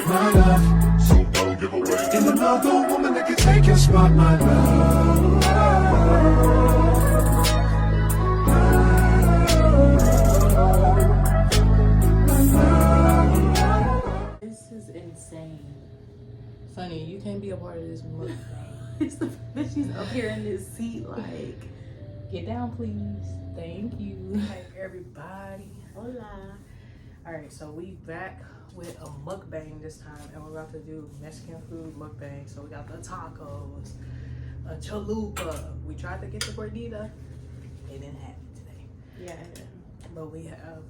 my love, so don't give away. And another woman that can take your spot, my love. This is insane. Sonny, you can't be a part of this mukbang. It's the fact that she's up here in this seat, like, Get down, please. Thank you. Hey, everybody. hola. All right, so we back with a mukbang this time, and we're about to do Mexican food mukbang. So we got the tacos, a chalupa. We tried to get the gordita. It didn't happen today. Yeah. But we have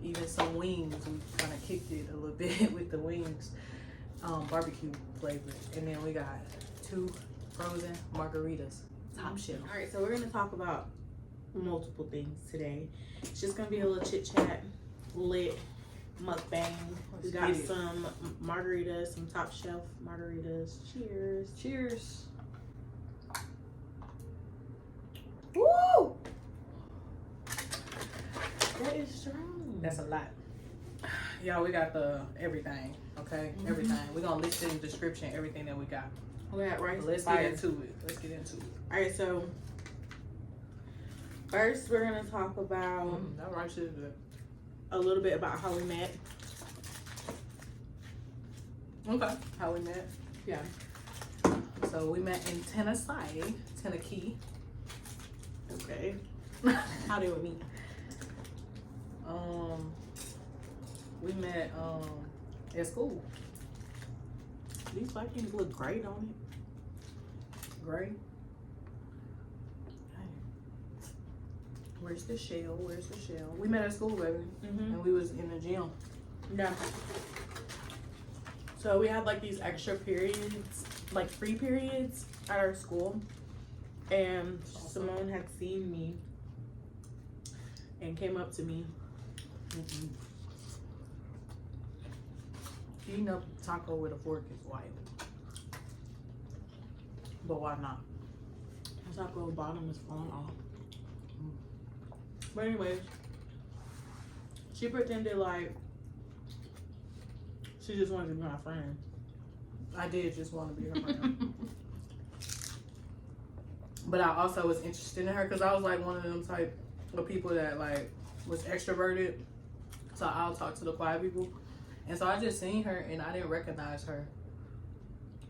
even some wings. We kind of kicked it a little bit with the wings, barbecue flavored. And then we got 2 frozen margaritas, top shelf. All right, so we're gonna talk about multiple things today. It's just gonna be a little chit chat, lit mukbang. We got get it. some margaritas, some top shelf margaritas. Cheers. Cheers. Woo! That is strong. That's a lot. Y'all, we got the everything, okay? Everything. We're gonna list in the description everything that we got. We got rice. Let's fire. get into it. Let's get into it. All right, so first we're gonna talk about That rice is good. a little bit about how we met. Okay. How we met. Yeah. So we met in Tennessee. Okay. How did we meet? We met at school. These Vikings look great on it. Great. Where's the shell? Where's the shell? We met at school, baby. Mm-hmm. And we was in the gym. Yeah. So we had like these extra periods, like free periods at our school. And Simone had seen me and came up to me. You know, taco with a fork is wild. But why not? The taco bottom is falling off. But anyways, she pretended like she just wanted to be my friend. I did just want to be her friend. But I also was interested in her because I was like one of them type of people that like was extroverted. So I'll talk to the quiet people. And so I just seen her and I didn't recognize her.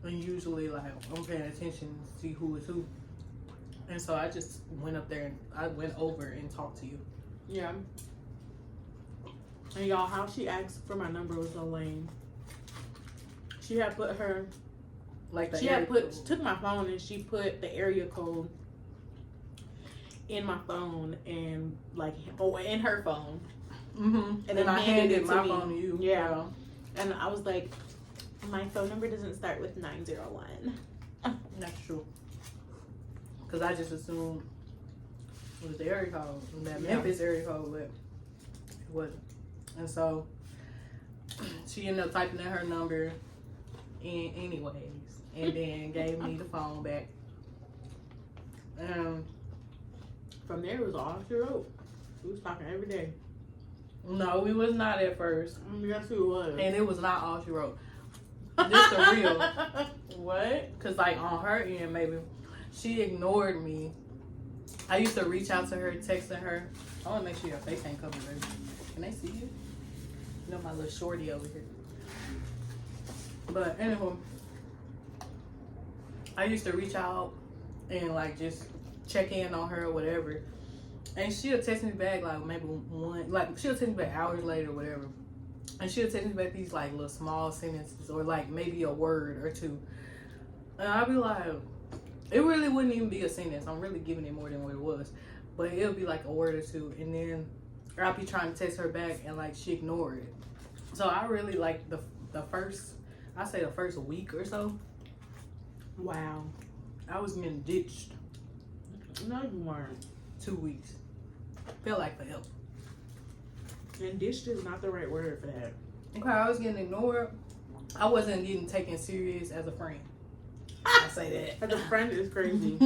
And usually like I'm paying attention to see who is who. And so I just went up there and I went over and talked to you. Yeah. And y'all, how she asked for my number was so lame. She had put her, Like the she had area put, code. took my phone and she put the area code in my phone and like, oh, in her phone. Mm-hmm. And then I handed it to my me. phone to you. Yeah. And I was like, my phone number doesn't start with 901. That's true. Because I just assumed it was the area code, that Memphis area code, but it wasn't. And so she ended up typing in her number anyways, and then gave me the phone back. From there, it was all she wrote. We was talking every day. No, we was not at first. Guess who it was? And it was not all she wrote. Just the real. What? Because like on her end, maybe she ignored me. I used to reach out to her, texting her. I want to make sure your face ain't covered, baby. Can they see you? You know my little shorty over here. But anyway, I used to reach out and like just check in on her or whatever. And she'll text me back like maybe she'll text me back hours later or whatever. And she'll text me back these like little small sentences or like maybe a word or two. And I'll be like, it really wouldn't even be a sentence. I'm really giving it more than what it was. But it'll be like a word or two. And then I'll be trying to text her back and like she ignored it. So I really like the first week or so. Wow. I was getting ditched. No, you weren't. 2 weeks. Felt like for help. And dished is not the right word for that. Okay, I was getting ignored. I wasn't getting taken serious as a friend. I say that. As a friend is crazy.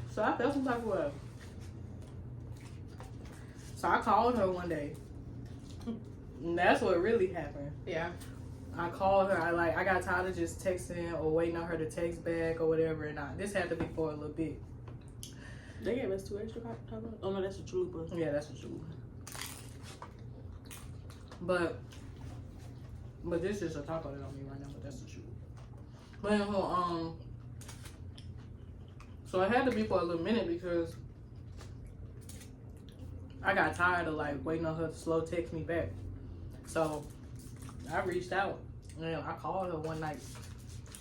So I felt some type of way. So I called her one day. And that's what really happened. Yeah. I called her. I got tired of just texting or waiting on her to text back or whatever. And this had to be for a little bit. They gave us 2 extra tacos. Oh no, that's a chalupa. Yeah, that's a chalupa. But this is a taco that on me right now. But that's a chalupa. But so it had to be for a little minute because I got tired of like waiting on her to slow text me back. So I reached out and I called her one night,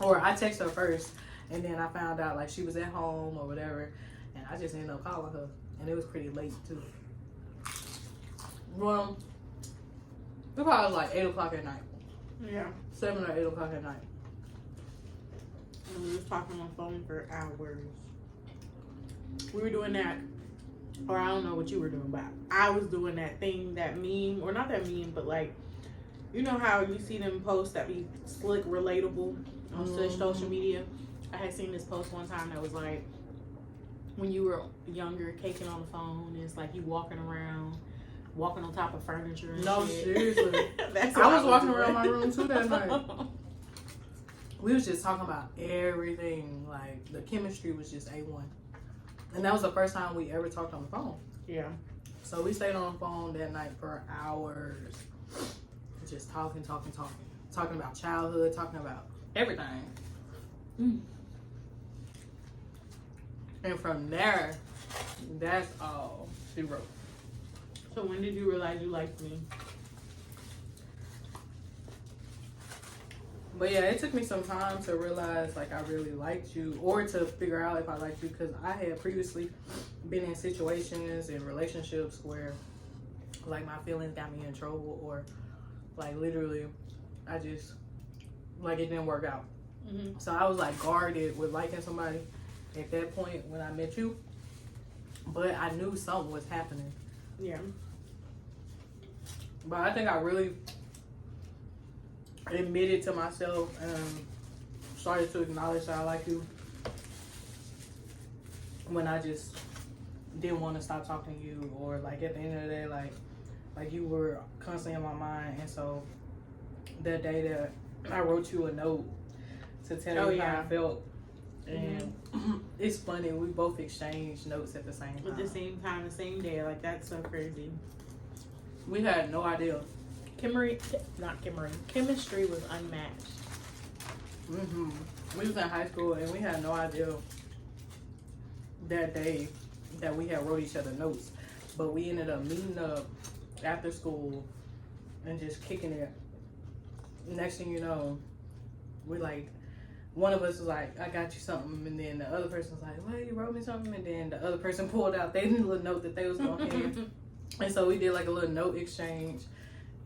or I texted her first, and then I found out like she was at home or whatever, and I just ended up calling her, and it was pretty late too. Well, it probably was like 8 o'clock at night. Yeah. 7 or 8 o'clock at night. And we was talking on the phone for hours. We were doing that, or I don't know what you were doing, but I was doing that thing, that meme, or not that meme, but like, you know how you see them posts that be slick, relatable on social media? I had seen this post one time that was like, when you were younger, caking on the phone, it's like you walking around, walking on top of furniture and No, shit. seriously. That's I what was walking doing. around my room too that night. We was just talking about everything. Like, the chemistry was just A1. And that was the first time we ever talked on the phone. Yeah. So we stayed on the phone that night for hours. Just talking. Talking about childhood, talking about everything. And from there, that's all she wrote. So when did you realize you liked me? But yeah, it took me some time to realize like I really liked you, or to figure out if I liked you, because I had previously been in situations and relationships where like my feelings got me in trouble, or like literally I just like it didn't work out. Mm-hmm. So I was like guarded with liking somebody at that point when I met you, but I knew something was happening. Yeah. But I think I really admitted to myself and started to acknowledge that I like you when I just didn't want to stop talking to you, or like at the end of the day, like you were constantly in my mind. And so that day that I wrote you a note to tell you how I felt, and it's funny, we both exchanged notes at the same time. At the same time, the same day. Like, that's so crazy. We had no idea. Chemistry was unmatched. We was in high school and we had no idea that day that we had wrote each other notes, but we ended up meeting up after school and just kicking it. Next thing you know, we like, one of us was like, I got you something, and then the other person was like, well, you wrote me something, and then the other person pulled out their little note that they was going to hand. And so we did like a little note exchange,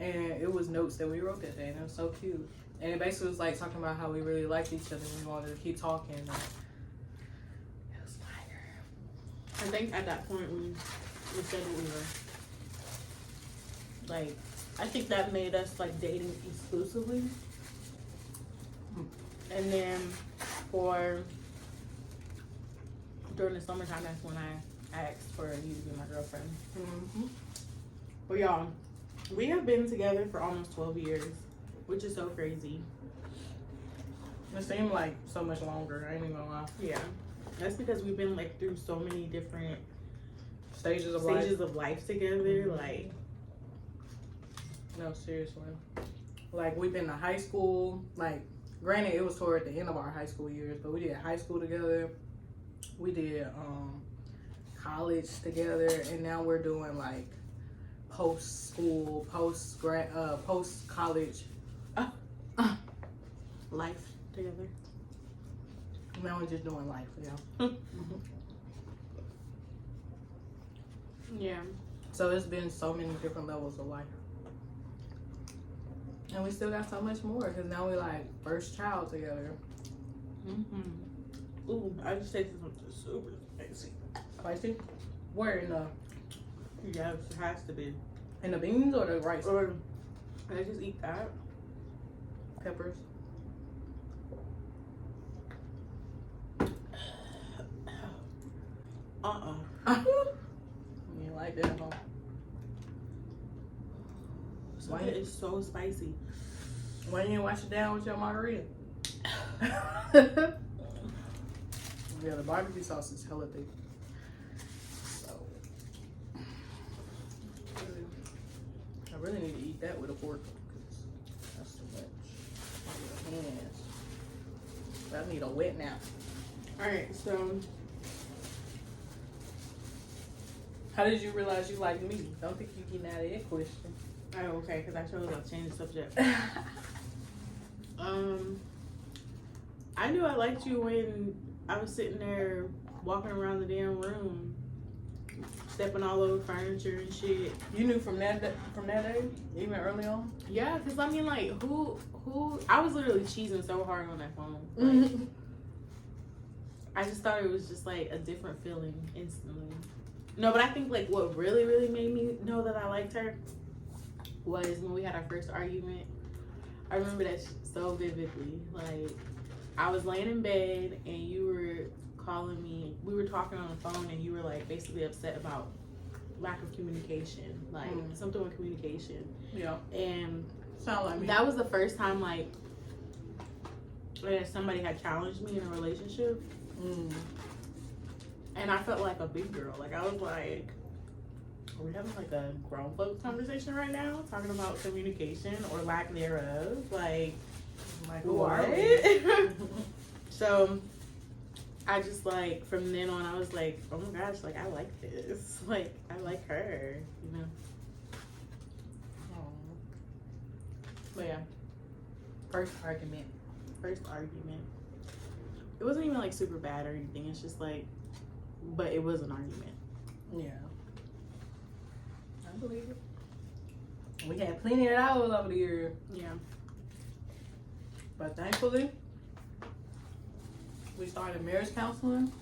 and it was notes that we wrote that day, and it was so cute. And it basically was like talking about how we really liked each other and we wanted to keep talking. And it was fire. I think at that point we said what we were. Like, I think that made us like dating exclusively. And then during the summertime, that's when I asked for you to be my girlfriend. But y'all, we have been together for almost 12 years, which is so crazy. It seemed like so much longer, I ain't even gonna lie. Yeah. That's because we've been like through so many different Stages of life together. Like, no, seriously. Like, we've been to high school. Like, granted, it was toward the end of our high school years, but we did high school together. We did college together, and now we're doing like post-school, post-college life together. Now we're just doing life, yeah. Yeah. So it's been so many different levels of life. And we still got so much more, because now we're like first child together. Ooh, I just tasted something super spicy. Spicy? Where in the Yes, it has to be. in the beans or the rice? Or can I just eat that? Peppers. You You like that, huh? Why it's so spicy? Why you didn't wash it down with your margarita? Yeah, the barbecue sauce is hella thick. So, I really need to eat that with a fork because that's too much. My hands. But I need a wet nap. Alright, so How did you realize you like me? Don't think you getting out of that question. oh, okay, because I chose to change the subject. I knew I liked you when I was sitting there walking around the damn room, stepping all over furniture and shit. You knew from that day, even early on. Yeah, because I mean, like, who? I was literally cheesing so hard on that phone. Like, I just thought it was just like a different feeling instantly. No, but I think like what really, really made me know that I liked her was when we had our first argument. I remember that so vividly. Like, I was laying in bed and you were calling me. We were talking on the phone and you were like basically upset about lack of communication, like something with communication. Yeah. And Sound like me. that was the first time like that somebody had challenged me in a relationship. And I felt like a big girl. Like, I was like, are we having like a grown folks conversation right now? Talking about communication or lack thereof. Like who are we? So I just like, from then on, I was like, oh my gosh, like I like this. Like, I like her, you know? But yeah. First argument. It wasn't even like super bad or anything. It's just like, but it was an argument. Yeah. I believe it. We had plenty of those over the year. Yeah. But thankfully, we started marriage counseling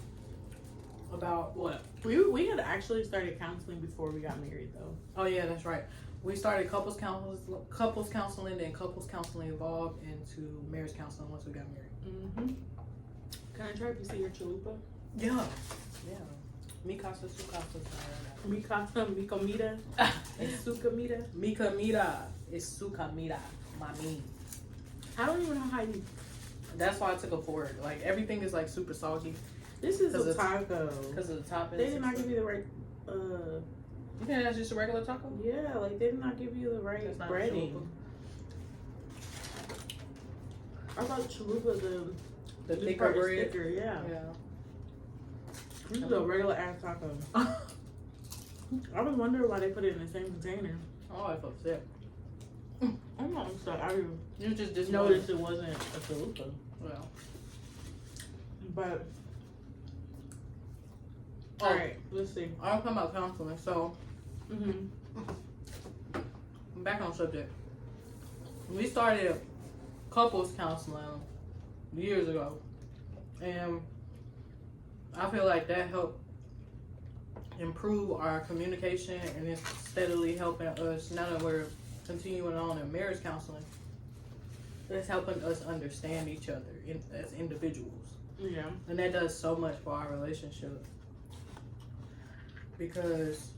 about what? We had actually started counseling before we got married though. Oh yeah, that's right. We started couples counseling, then couples counseling evolved into marriage counseling once we got married. Can I try a piece of your chalupa? Yeah. Yeah. Mi casa, su casa. Mi casa, mi comida, es su comida. Mi comida is su comida, mami. I don't even know how you. That's why I took a fork. Like, everything is like super salty This is a taco. because of the toppings. They did not give you the right. You think that's just a regular taco? Yeah, like they did not give you the right That's not breading. chalupa. I thought chalupa The this thicker part is bread. thicker, yeah. Yeah. This is a regular ass taco. I was wondering why they put it in the same container. Oh, I felt sick. I'm not upset. I You just just noticed it wasn't a chalupa. Well. But Oh. all right, let's see. I'm talking about counseling. So, back on subject. We started couples counseling years ago, and I feel like that helped improve our communication, and it's steadily helping us. Now that we're continuing on in marriage counseling, it's helping us understand each other as individuals. Yeah. And that does so much for our relationship. Because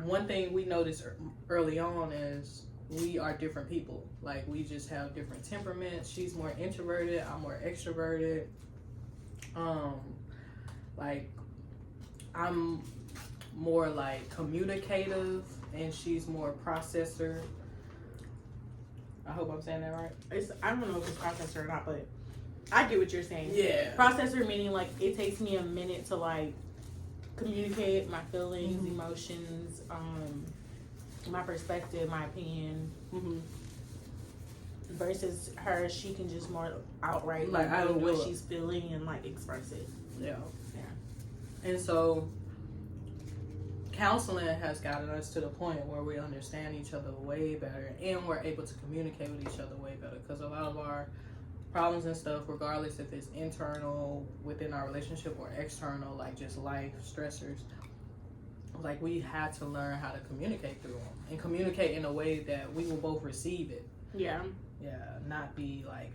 one thing we noticed early on is we are different people. Like, we just have different temperaments. She's more introverted, I'm more extroverted. Like, I'm more like communicative and she's more processor. I hope I'm saying that right. I don't know if it's processor or not, but I get what you're saying. Yeah. Processor meaning like it takes me a minute to like communicate my feelings, emotions, my perspective, my opinion. Versus her, she can just more outright like know what she's feeling and like express it. Yeah. Yeah. And so counseling has gotten us to the point where we understand each other way better and we're able to communicate with each other way better, because a lot of our problems and stuff, regardless if it's internal within our relationship or external, like just life stressors, like we had to learn how to communicate through them and communicate in a way that we will both receive it. Yeah. Yeah, not be like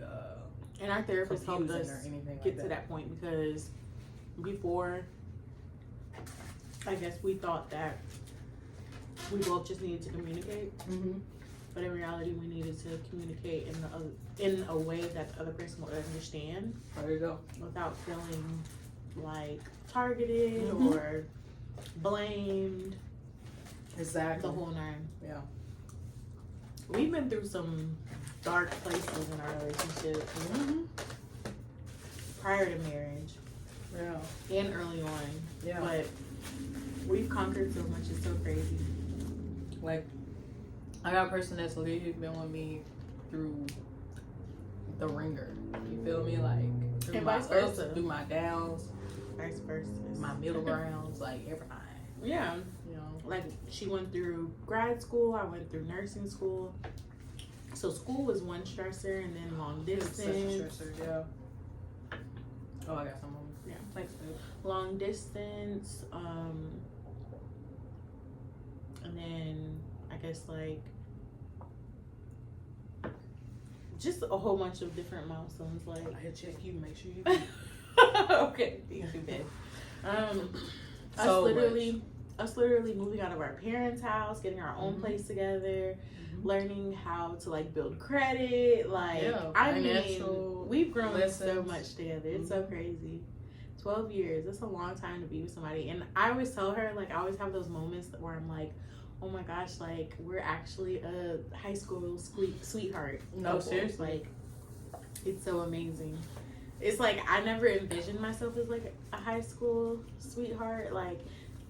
and our therapist helped us or anything get like to that point, because before, I guess we thought that we both just needed to communicate. but in reality, we needed to communicate in a way that the other person would understand. There you go. Without feeling like targeted or blamed. Exactly. The whole nine. Yeah. We've been through some dark places in our relationship. Prior to marriage. Yeah. And early on. Yeah. But we've conquered so much. It's so crazy. Like, I got a person that's literally been with me through the ringer. You feel me? Like, through And my vice ups, versa. through my downs, Vice versa. my middle grounds, like everything. Yeah. You know? Like, she went through grad school. I went through nursing school. So school was one stressor, and then long distance. Such a stressor, yeah. Oh, I got some more. Yeah. Thanks, dude. Long distance. And then I guess like just a whole bunch of different milestones. Like, I'll check you, make sure you. okay, thank you, babe. So Us literally moving out of our parents' house, getting our own place together, learning how to like build credit. Like, Yeah, I mean, financial we've grown so lessons. much together. It's so crazy. 12 years. That's a long time to be with somebody. And I always tell her, like, I always have those moments where I'm like, oh my gosh, like, we're actually a high school sweetheart. No, couple. seriously. Like, it's so amazing. It's like, I never envisioned myself as like a high school sweetheart, like,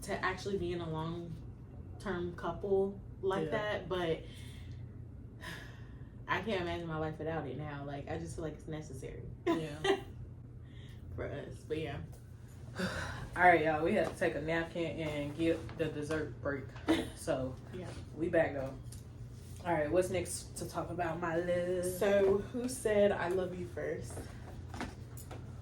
to actually be in a long-term couple like that. But I can't imagine my life without it now. Like, I just feel like it's necessary. Yeah. For us. But yeah. All right, y'all. We had to take a napkin and get the dessert break. So Yeah. we back though. All right, what's next to talk about, my love? So, who said I love you first?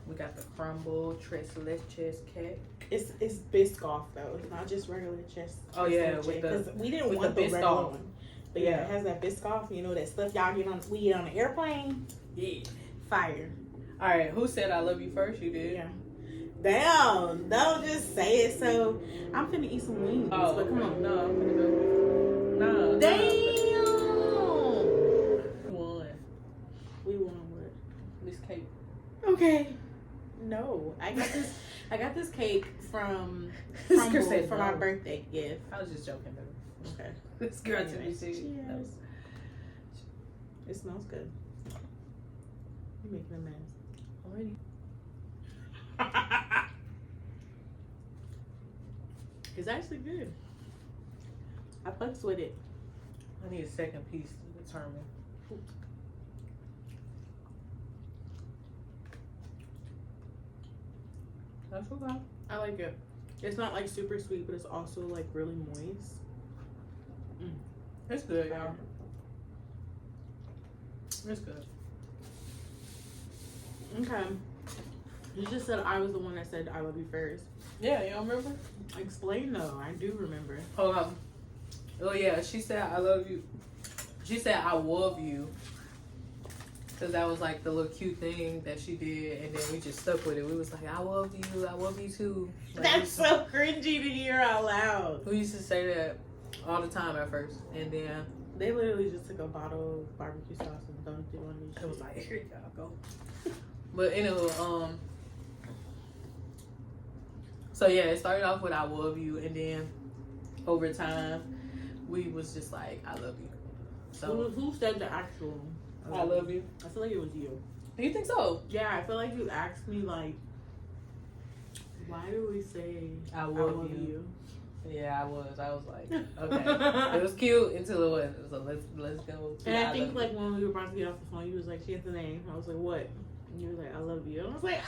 We got the crumble tres leches cake. It's Biscoff though. It's not just regular chest. Oh, yeah, with the- because we didn't with want the the regular Biscoff. one. But yeah, it has that Biscoff. You know that stuff y'all get on we eat on the airplane. Yeah. Fire. All right, who said I love you first? You did. Yeah. Damn! Don't just say it. So I'm finna eat some wings. Oh, but come on. No, I'm gonna go. No. Damn! We won We won what? this cake. Okay. No, I got this cake from This Crumble girl said for my no. birthday gift. I was just joking, baby. Okay. This girl took me Anyways, serious. cheers. It smells good. You're making a mess. Already. It's actually good. I fucks with it. I need a second piece to determine. That's okay. I like it. It's not like super sweet, but it's also like really moist. It's good, y'all. It's good. Okay. You just said I was the one that said I love you first. Yeah, you don't remember? Explain though. I do remember. Hold on. Oh yeah, she said I love you. She said I love you. Cause that was like the little cute thing that she did, and then we just stuck with it. We was like, I love you too. Like, That's so cringy to hear out loud. we used to say that all the time at first, and then They literally just took a bottle of barbecue sauce and dumped it on me. it was like, here y'all go. But anyway, so yeah, it started off with I love you, and then over time, we was just like, I love you. So Who said the actual I love you. I feel like it was you. Do you think so? Yeah, I feel like you asked me like, why do we say I I love love you. you? Yeah, I was like, okay. It was cute until it wasn't. So let's go. And I love think you. like when we were about to get off the phone, you was like, she had the name. I was like, what? And you were like, I love you. And I was like,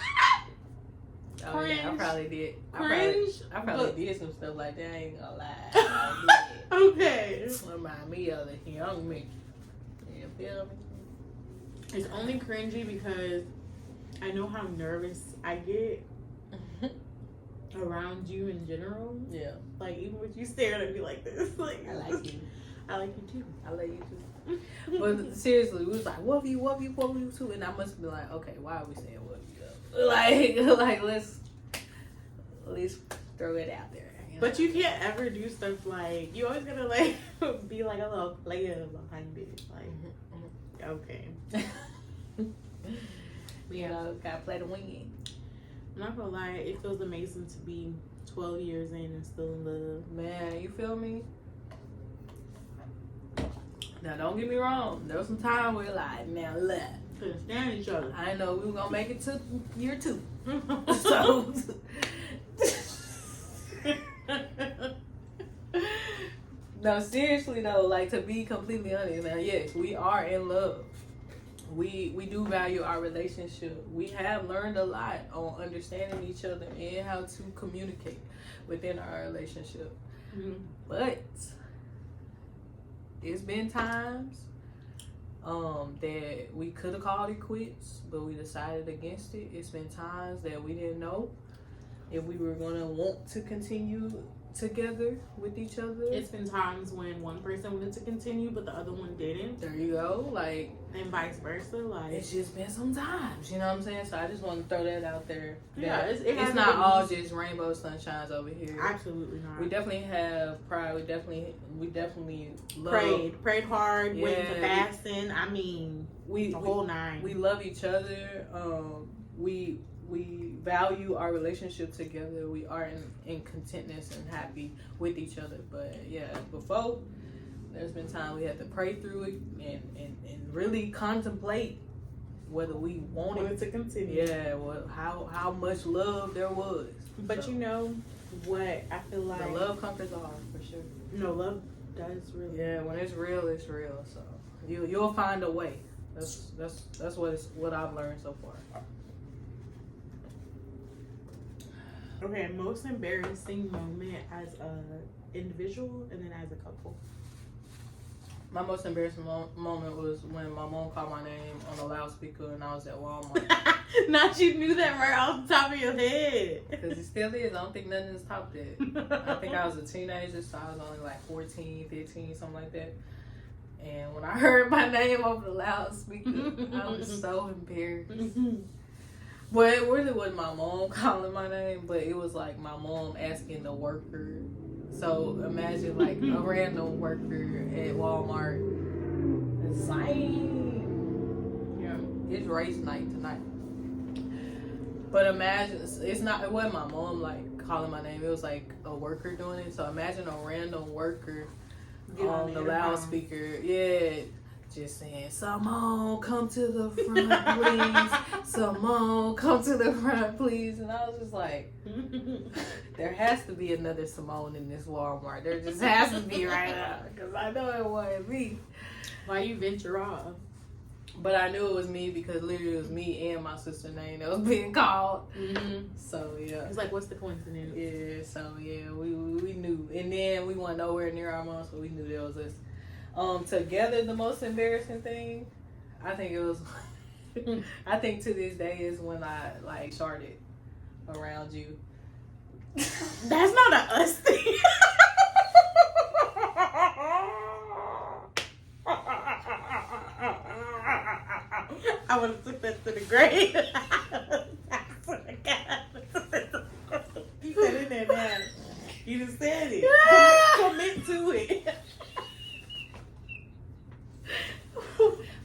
Oh yeah, I cringe. probably did. Cringe. I probably but- did some stuff like that. I ain't gonna lie. I did. Okay. Remind me of the young me. You feel me? It's only cringy because I know how nervous I get around you in general. Yeah. Like even with you staring at me like this, like I like you. I like you too. I love you too. But seriously, we was like, love you too. And I must be like, okay, why are we saying love you? Like let's at least throw it out there. But you can't ever do stuff like, you always gotta like be like a little player behind it. Like, okay. You know, gotta play to win. I'm not gonna lie, it feels amazing to be 12 years in and still in love. Man, you feel me? Now, don't get me wrong. There was some time where like, now look, Couldn't stand each other. I didn't know we were gonna make it to year 2. So, no, seriously though, like to be completely honest, now yes, we are in love. We do value our relationship. We have learned a lot on understanding each other and how to communicate within our relationship. Mm-hmm. But it's been times that we could have called it quits, but we decided against it. It's been times that we didn't know if we were gonna want to continue together with each other. It's been times when one person wanted to continue but the other one didn't, There you go. Like, and vice versa. Like, it's just been some times, you know what I'm saying? So I just want to throw that out there. yeah, That it it's hasn't not been all easy. just rainbow sunshines over here. Absolutely not. We definitely have pride. We definitely love. prayed hard, went into Yeah. fasting. I mean, We the whole nine. we love each other. We value our relationship together. We are in contentness and happy with each other. But yeah, before there's been time we had to pray through it and really contemplate whether we wanted wanted to continue. Yeah, well, how much love there was. But So, you know what? I feel like the love conquers all for sure. no love does really. Yeah, when it's real, it's real. So you'll find a way. That's what I've learned so far. Okay, most embarrassing moment as a individual and then as a couple. My most embarrassing moment was when my mom called my name on the loudspeaker and I was at Walmart. Not you knew that right off the top of your head. Because it still is. I don't think nothing's topped it. I think I was a teenager, so I was only like 14, 15, something like that. And when I heard my name over the loudspeaker, I was so embarrassed. Well, it really wasn't my mom calling my name, but it was like my mom asking the worker. So imagine like a random worker at Walmart. It's like, yeah, it's race night tonight. But imagine, it wasn't my mom like calling my name. It was like a worker doing it. So imagine a random worker on the loudspeaker. Yeah. Just saying, Simone, come to the front, please. Simone, come to the front, please. And I was just like, there has to be another Simone in this Walmart. There just has to be right now. Because I know it wasn't me. Why you venture off? But I knew it was me because literally it was me and my sister's name that was being called. Mm-hmm. So, yeah. It's like, what's the coincidence? Yeah, so, yeah, we knew. And then we weren't nowhere near our mom, so we knew there was this. Together, the most embarrassing thing, I think it was, I think to this day is when I like started around you. That's not a us thing. I would have took that to the grave. You said it there now. You just said it. Commit to it.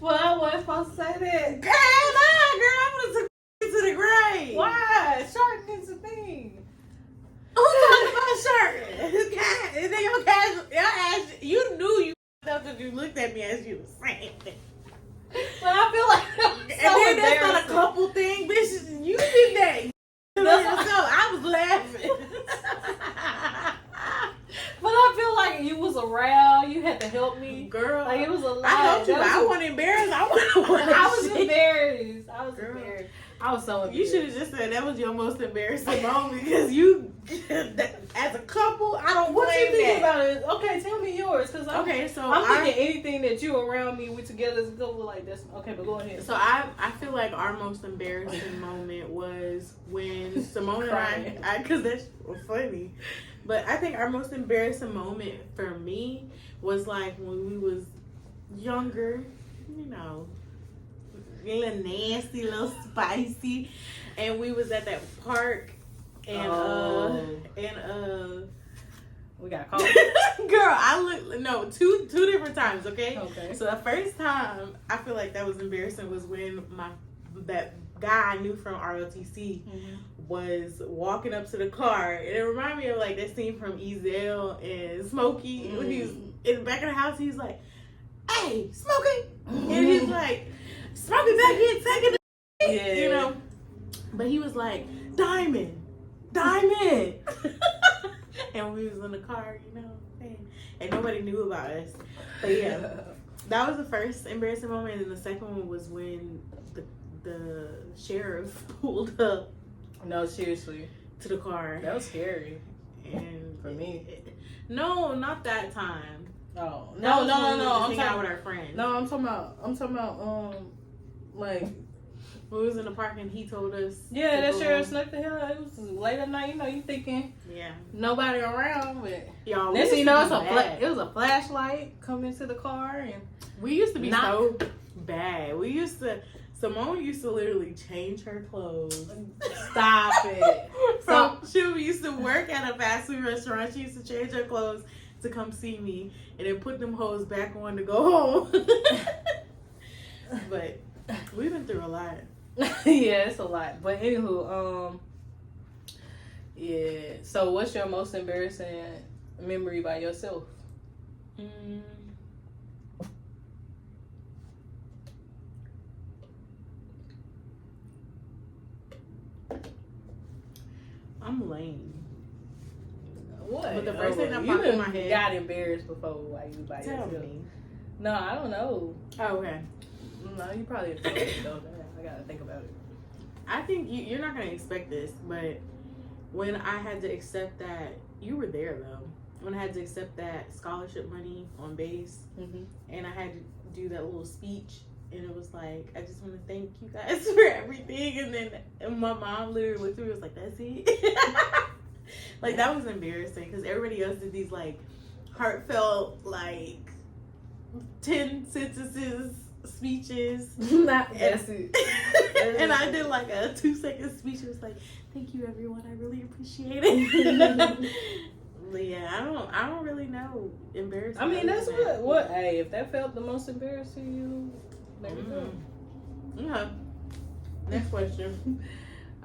Well, I wasn't supposed to say that. Girl, I would have took it to the grave. Why? Shark is a thing. Who talking about shirt? And then your ass, you knew you up because you looked at me as you were saying that. But I feel like And then that's not a couple thing, bitch. You did that. I was laughing. But I feel like you was around. You had to help me. Girl, Like, it was a lot. I helped you, but I wasn't embarrassed. I was embarrassed. I was Girl. embarrassed. I was so embarrassed. You should have just said that was your most embarrassing moment because you, as a couple, I don't What you blame think that. about it? Okay, tell me yours, cause Okay, so I'm thinking anything that you around me, we together is go like this. Okay, but go ahead. So I feel like our most embarrassing moment was when Simone and I, because that's funny, but I think our most embarrassing moment for me was like when we was younger, you know, a little nasty, a little spicy, and we was at that park, and We got caught. Girl, two different times, okay? Okay. So the first time I feel like that was embarrassing was when that guy I knew from ROTC was walking up to the car. And it reminded me of like that scene from Ezel and Smokey when he was in the back of the house. He's like, "Hey, Smokey," and he's like, "Smokey back here taking the," Yeah. you know. But he was like, Diamond. And we was in the car, you know, and nobody knew about us. But yeah, that was the first embarrassing moment, and the second one was when the sheriff pulled up. No, seriously, to the car. that was scary. And for me. No, not that time. Oh That no, was no, when no, we no! was I'm hanging out talking with our friends. No, I'm talking about like. We was in the park and he told us. Yeah, that go. sheriff snuck the hell. It was late at night. You know, you thinking Yeah. nobody around, but Y'all. next thing you know, it was a flashlight coming to the car, and We used to be Not- so bad. Simone used to literally change her clothes. stop it. She used to work at a fast food restaurant. She used to change her clothes to come see me and then put them hoes back on to go home. But we've been through a lot. Yeah, it's a lot. But anywho, yeah. So, what's your most embarrassing memory by yourself? I'm lame. What? But the first thing that you popped in done my head- got embarrassed before while you by Tell yourself. me. No, I don't know. Oh, okay. No, you probably don't. I gotta think about it. I think you're not going to expect this, but when I had to accept that, you were there though. When I had to accept that scholarship money on base, and I had to do that little speech, and it was like, I just want to thank you guys for everything. And my mom literally looked at me and was like, that's it? Like, that was embarrassing because everybody else did these like heartfelt, like 10 sentences speeches. That's it. And I did like a 2-second speech. It was like, thank you everyone, I really appreciate it. But yeah, I don't really know embarrassing. I mean, that's what hey, if that felt the most embarrassing you, there you go. Yeah. Next question.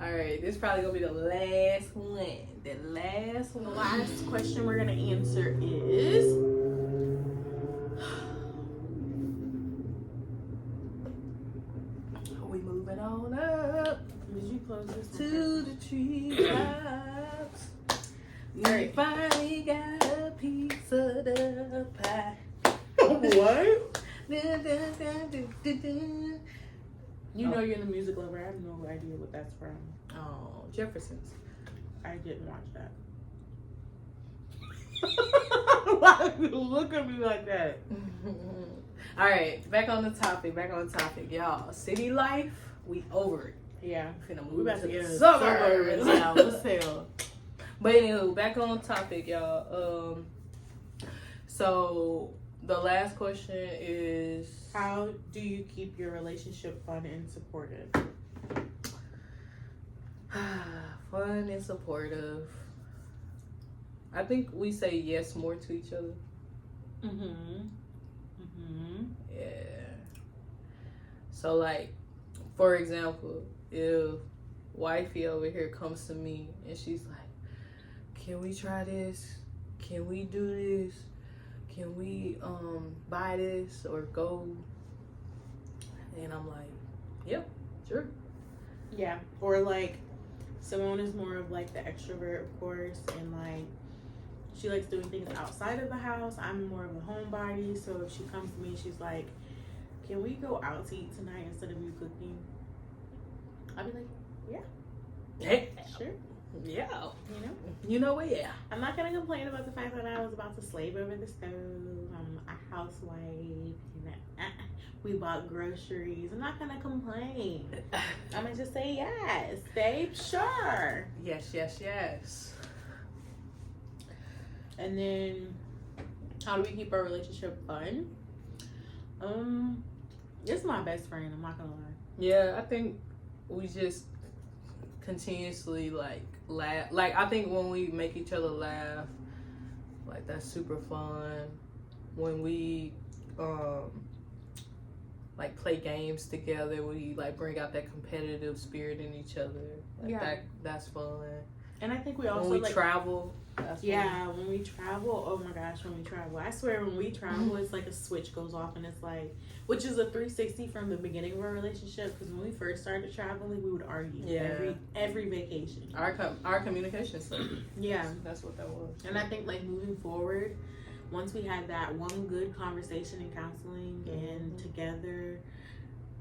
All right, this is probably gonna be the last one. The last one. The last question we're gonna answer is, we moving on up did you close this to the treetops. We finally got a piece of the pie. What? Dun, dun, dun, dun, dun, dun. You know you're the music lover. I have no idea what that's from. Oh, Jefferson's. I didn't watch that. Why you look at me like that? All right, back on the topic, y'all. City life, we over it. Yeah. Finna We move about to to get the a suburbs. now. What's hell? But anywho, back on topic, y'all. So the last question is, How do you keep your relationship fun and supportive? fun and supportive. I think we say yes more to each other. Yeah. So like, for example, if wifey over here comes to me and she's like, can we try this? Can we do this? Can we buy this or go? And I'm like, yep, sure. Yeah. Or like, Simone is more of like the extrovert, of course, and like she likes doing things outside of the house. I'm more of a homebody, so if she comes to me and she's like, can we go out to eat tonight instead of you cooking? I'll be like, Hey, sure. yeah. You know? You know what? Yeah. I'm not gonna complain about the fact that I was about to slave over the stove. I'm a housewife. And we bought groceries. I'm not gonna complain. I'm gonna just say yes, babe. Sure. Yes, yes, yes. And then, how do we keep our relationship fun? It's my best friend. I'm not gonna lie. Yeah, I think we just continuously like laugh. Like I think when we make each other laugh, Like, that's super fun. When we like play games together, we like bring out that competitive spirit in each other. Like that's fun. And I think we also when we travel. When we travel, oh my gosh, when we travel, I swear when we travel, it's like a switch goes off, and it's like, which is a 360 from the beginning of our relationship. Because when we first started traveling, we would argue every vacation. Our communication stuff. Yeah, that's what that was. And I think like moving forward, once we had that one good conversation in counseling and together,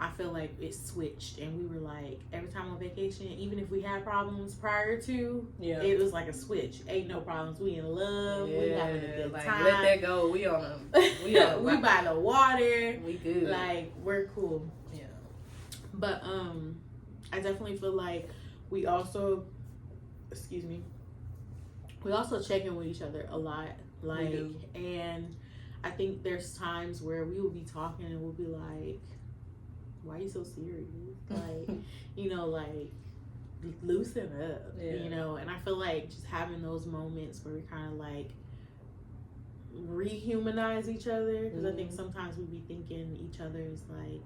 I feel like it switched, and we were like, every time on vacation, even if we had problems prior to, it was like a switch. Ain't no problems. We in love. We having a good time. Let that go. We we by the water. We good. Like, we're cool. Yeah. But I definitely feel like we also, we also check in with each other a lot. Like, and I think there's times where we will be talking and we'll be like, why are you so serious? Like, you know, like, loosen up, you know? And I feel like just having those moments where we kind of like rehumanize each other, because I think sometimes we be thinking each other is like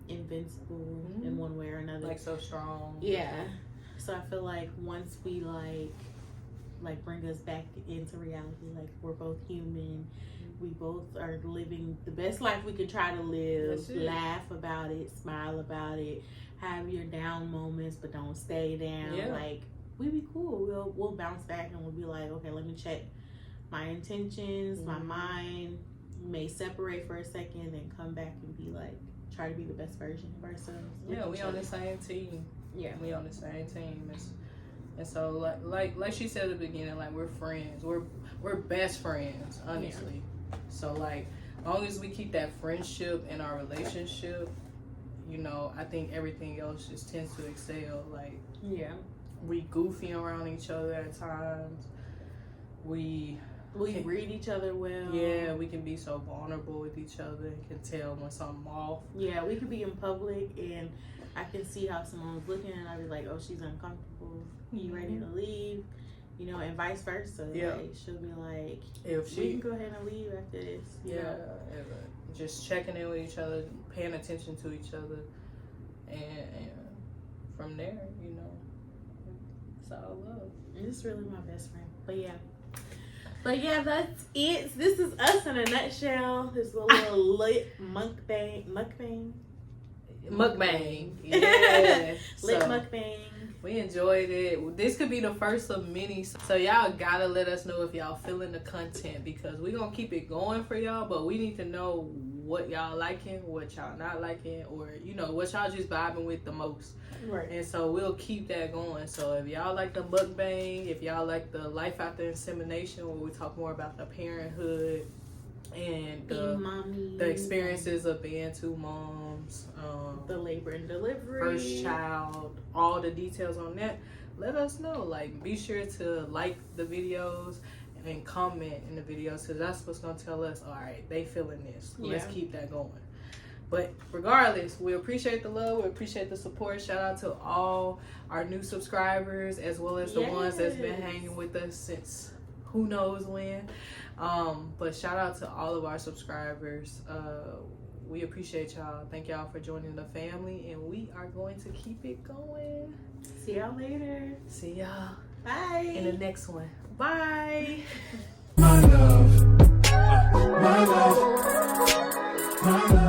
invincible in one way or another. Like, so strong. Yeah. So I feel like once we like bring us back into reality, like, we're both human, we both are living the best life we could try to live, laugh about it, smile about it, have your down moments but don't stay down. Like, we be cool. We'll bounce back and we'll be like, okay, let me check my intentions, my mind. We may separate for a second, then come back and be like, try to be the best version of ourselves. Yeah, we on the same team. Yeah, we on the same team. And so, like she said at the beginning, like, we're friends. We're best friends, honestly. So, like, as long as we keep that friendship in our relationship, you know, I think everything else just tends to excel. Like, we goofy around each other at times. We read each other well. Yeah, we can be so vulnerable with each other and can tell when something off. Yeah, we could be in public and I can see how someone's looking and I'll be like, oh, she's uncomfortable. You ready to leave? You know, and vice versa. Yeah. Like, she'll be like, we can go ahead and leave after this. You know? Just checking in with each other, paying attention to each other. And from there, you know, it's all love. It's really my best friend. But yeah, that's it. This is us in a nutshell. This little lit mukbang. Yeah. Lit mukbang. We enjoyed it. This could be the first of many. So y'all gotta let us know if y'all feeling the content, because we gonna keep it going for y'all, but we need to know what y'all liking, what y'all not liking, or, you know, what y'all just vibing with the most. Right. And so we'll keep that going. So if y'all like the mukbang, if y'all like the life after insemination, where we talk more about the parenthood and the experiences of being two moms, the labor and delivery, first child, all the details on that, let us know. Like, be sure to like the videos and comment in the videos, because that's what's gonna tell us, all right, they feeling this. Let's keep that going. But regardless, we appreciate the love, we appreciate the support. Shout out to all our new subscribers, as well as the ones that's been hanging with us since who knows when. But shout out to all of our subscribers. We appreciate y'all. Thank y'all for joining the family, and we are going to keep it going. See y'all later. See y'all. Bye. In the next one. Bye. My love, my love, my love.